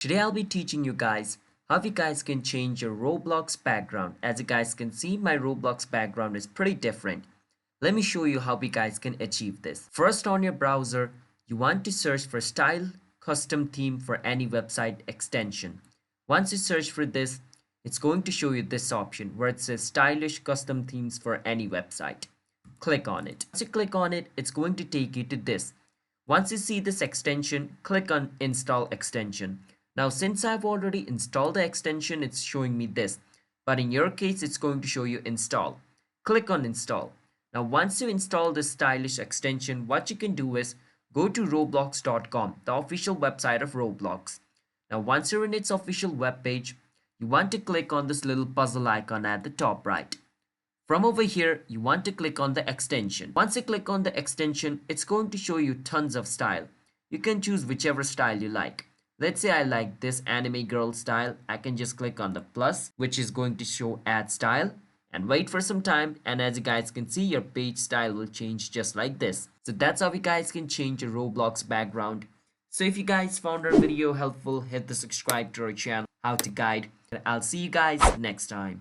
Today I'll be teaching you guys how you guys can change your Roblox background. As you guys can see, my Roblox background is pretty different. Let me show you how you guys can achieve this. First, on your browser, you want to search for style custom theme for any website extension. Once you search for this, it's going to show you this option where it says stylish custom themes for any website. Click on it. Once you click on it, it's going to take you to this. Once you see this extension, click on install extension. Now, since I've already installed the extension, it's showing me this. But in your case, it's going to show you install. Click on install. Now, once you install this stylish extension, what you can do is go to roblox.com, the official website of Roblox. Now, once you're in its official web page, you want to click on this little puzzle icon at the top right. From over here, you want to click on the extension. Once you click on the extension, it's going to show you tons of style. You can choose whichever style you like. Let's say I like this anime girl style. I can just click on the plus, which is going to show add style, and wait for some time. And as you guys can see, your page style will change just like this. So that's how you guys can change your Roblox background. So if you guys found our video helpful, hit the subscribe to our channel, how to guide, and I'll see you guys next time.